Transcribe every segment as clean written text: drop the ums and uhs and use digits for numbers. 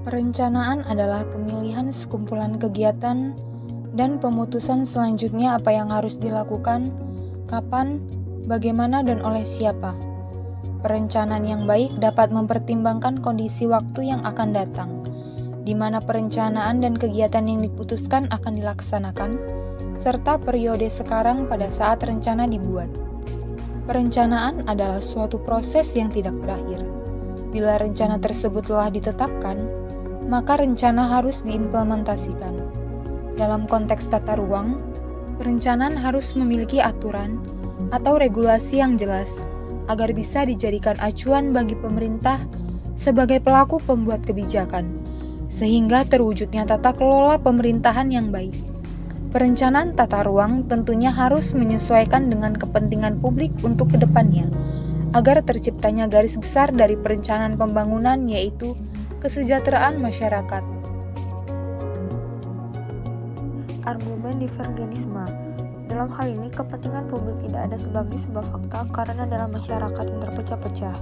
Perencanaan adalah pemilihan sekumpulan kegiatan dan pemutusan selanjutnya apa yang harus dilakukan, kapan, bagaimana, dan oleh siapa. Perencanaan yang baik dapat mempertimbangkan kondisi waktu yang akan datang, di mana perencanaan dan kegiatan yang diputuskan akan dilaksanakan, serta periode sekarang pada saat rencana dibuat. Perencanaan adalah suatu proses yang tidak berakhir. Bila rencana tersebut telah ditetapkan, maka rencana harus diimplementasikan. Dalam konteks tata ruang, perencanaan harus memiliki aturan atau regulasi yang jelas agar bisa dijadikan acuan bagi pemerintah sebagai pelaku pembuat kebijakan, sehingga terwujudnya tata kelola pemerintahan yang baik. Perencanaan tata ruang tentunya harus menyesuaikan dengan kepentingan publik untuk kedepannya, agar terciptanya garis besar dari perencanaan pembangunan, yaitu kesejahteraan masyarakat. Argumen divergenisme. Dalam hal ini, kepentingan publik tidak ada sebagai sebuah fakta karena dalam masyarakat yang terpecah-pecah,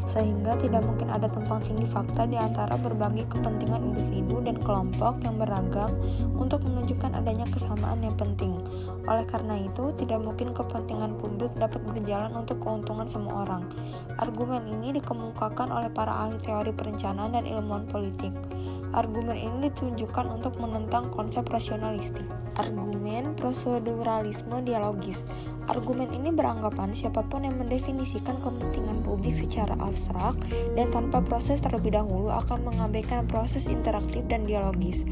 sehingga tidak mungkin ada tumpang tindih fakta di antara berbagai kepentingan individu dan kelompok yang beragam untuk menunjukkan adanya kesamaan yang penting. Oleh karena itu, tidak mungkin kepentingan publik dapat berjalan untuk keuntungan semua orang. Argumen ini dikemukakan oleh para ahli teori perencanaan dan ilmuwan politik. Argumen ini ditunjukkan untuk menentang konsep rasionalistik. Argumen proseduralisme dialogis. Argumen ini beranggapan siapapun yang mendefinisikan kepentingan publik secara abstrak dan tanpa proses terlebih dahulu akan mengabaikan proses interaktif dan dialogis.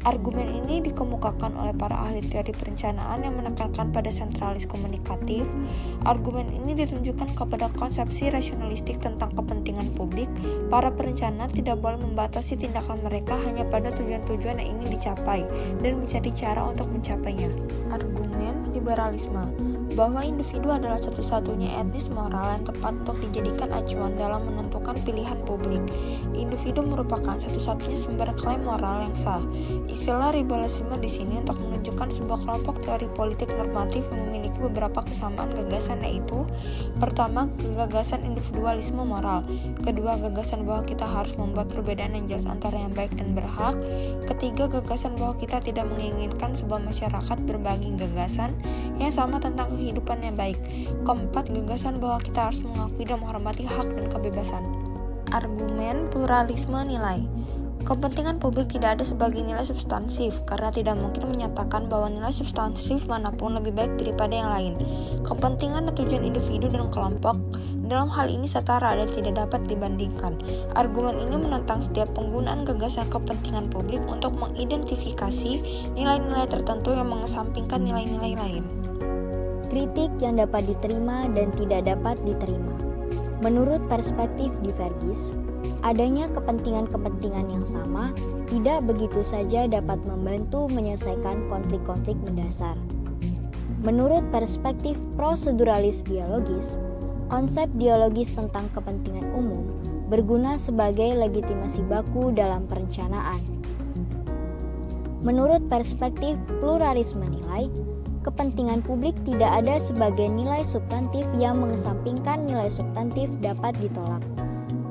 Argumen ini dikemukakan oleh para ahli teori perencanaan yang menekankan pada sentralis komunikatif. Argumen ini ditunjukkan kepada konsepsi rasionalistik tentang kepentingan publik. Para perencana tidak boleh membatasi tindakan mereka hanya pada tujuan-tujuan yang ingin dicapai dan mencari cara untuk mencapainya. Argumen liberalisme, bahwa individu adalah satu-satunya etnis moral yang tepat untuk dijadikan acuan dalam menentukan pilihan publik. Individu merupakan satu-satunya sumber klaim moral yang sah. Istilah liberalisme di sini untuk menunjukkan sebuah kelompok teori politik normatif yang memiliki beberapa kesamaan gagasan, yaitu: pertama, gagasan individualisme moral; kedua, gagasan bahwa kita harus membuat perbedaan yang jelas antara yang baik dan berhak; ketiga, gagasan bahwa kita tidak menginginkan sebuah masyarakat berbagi gagasan yang sama tentang kehidupan yang baik; keempat, gagasan bahwa kita harus mengakui dan menghormati hak dan kebebasan. Argumen pluralisme nilai. Kepentingan publik tidak ada sebagai nilai substansif karena tidak mungkin menyatakan bahwa nilai substansif manapun lebih baik daripada yang lain. Kepentingan dan tujuan individu dan kelompok dalam hal ini setara dan tidak dapat dibandingkan. Argumen ini menentang setiap penggunaan gagasan kepentingan publik untuk mengidentifikasi nilai-nilai tertentu yang mengesampingkan nilai-nilai lain. Kritik yang dapat diterima dan tidak dapat diterima. Menurut perspektif Divergis, adanya kepentingan-kepentingan yang sama tidak begitu saja dapat membantu menyelesaikan konflik-konflik mendasar. Menurut perspektif proseduralis dialogis, konsep dialogis tentang kepentingan umum berguna sebagai legitimasi baku dalam perencanaan. Menurut perspektif pluralisme nilai, kepentingan publik tidak ada sebagai nilai substantif yang mengesampingkan nilai substantif dapat ditolak.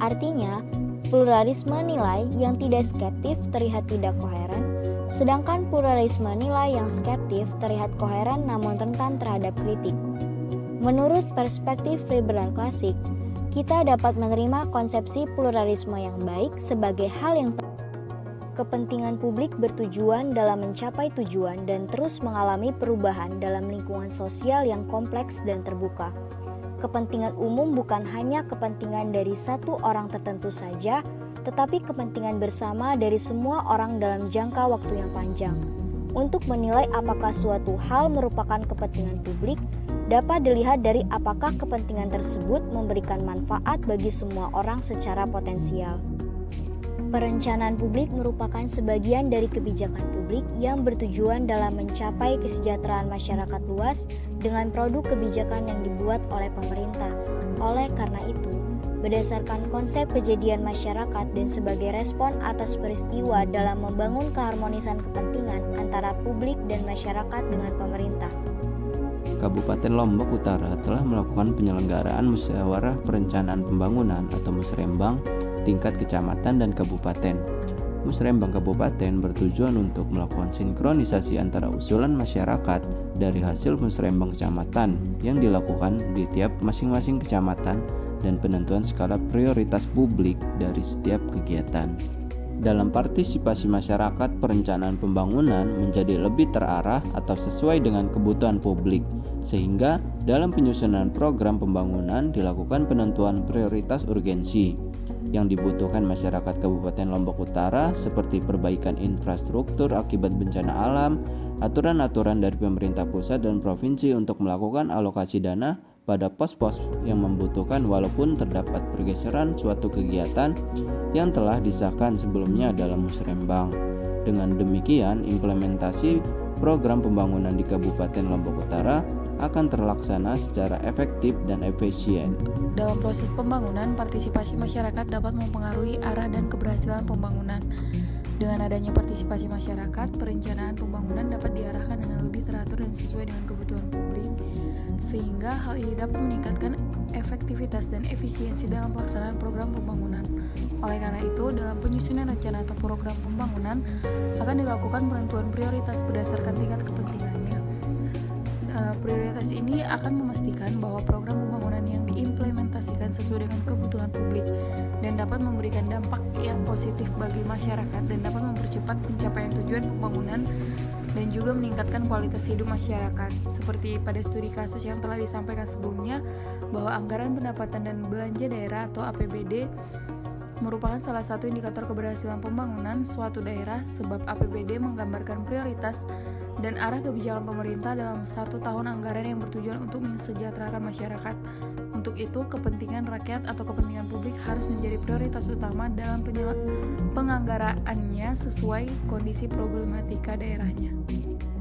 Artinya, pluralisme nilai yang tidak skeptif terlihat tidak koheren, sedangkan pluralisme nilai yang skeptif terlihat koheren namun rentan terhadap kritik. Menurut perspektif liberal klasik, kita dapat menerima konsepsi pluralisme yang baik sebagai hal yang kepentingan publik bertujuan dalam mencapai tujuan dan terus mengalami perubahan dalam lingkungan sosial yang kompleks dan terbuka. Kepentingan umum bukan hanya kepentingan dari satu orang tertentu saja, tetapi kepentingan bersama dari semua orang dalam jangka waktu yang panjang. Untuk menilai apakah suatu hal merupakan kepentingan publik, dapat dilihat dari apakah kepentingan tersebut memberikan manfaat bagi semua orang secara potensial. Perencanaan publik merupakan sebagian dari kebijakan publik yang bertujuan dalam mencapai kesejahteraan masyarakat luas dengan produk kebijakan yang dibuat oleh pemerintah. Oleh karena itu, berdasarkan konsep kejadian masyarakat dan sebagai respon atas peristiwa dalam membangun keharmonisan kepentingan antara publik dan masyarakat dengan pemerintah. Kabupaten Lombok Utara telah melakukan penyelenggaraan musyawarah perencanaan pembangunan atau musrembang tingkat kecamatan dan kabupaten. Musrembang Kabupaten bertujuan untuk melakukan sinkronisasi antara usulan masyarakat dari hasil Musrembang Kecamatan yang dilakukan di tiap masing-masing kecamatan dan penentuan skala prioritas publik dari setiap kegiatan. Dalam partisipasi masyarakat, perencanaan pembangunan menjadi lebih terarah atau sesuai dengan kebutuhan publik, sehingga dalam penyusunan program pembangunan dilakukan penentuan prioritas urgensi yang dibutuhkan masyarakat Kabupaten Lombok Utara seperti perbaikan infrastruktur akibat bencana alam, aturan-aturan dari pemerintah pusat dan provinsi untuk melakukan alokasi dana pada pos-pos yang membutuhkan walaupun terdapat pergeseran suatu kegiatan yang telah disahkan sebelumnya dalam Musrembang. Dengan demikian, implementasi program pembangunan di Kabupaten Lombok Utara akan terlaksana secara efektif dan efisien. Dalam proses pembangunan, partisipasi masyarakat dapat mempengaruhi arah dan keberhasilan pembangunan. Dengan adanya partisipasi masyarakat, perencanaan pembangunan dapat diarahkan dengan lebih teratur dan sesuai dengan kebutuhan publik, sehingga hal ini dapat meningkatkan efektivitas dan efisiensi dalam pelaksanaan program pembangunan. Oleh karena itu, dalam penyusunan rencana atau program pembangunan akan dilakukan penentuan prioritas berdasarkan tingkat kepentingannya. Prioritas ini akan memastikan bahwa program pembangunan yang diimplementasikan sesuai dengan kebutuhan publik dan dapat memberikan dampak yang positif bagi masyarakat dan dapat mempercepat pencapaian tujuan pembangunan dan juga meningkatkan kualitas hidup masyarakat. Seperti pada studi kasus yang telah disampaikan sebelumnya, bahwa anggaran pendapatan dan belanja daerah atau APBD merupakan salah satu indikator keberhasilan pembangunan suatu daerah, sebab APBD menggambarkan prioritas dan arah kebijakan pemerintah dalam satu tahun anggaran yang bertujuan untuk mensejahterakan masyarakat. Untuk itu, kepentingan rakyat atau kepentingan publik harus menjadi prioritas utama dalam penganggaraannya sesuai kondisi problematika daerahnya.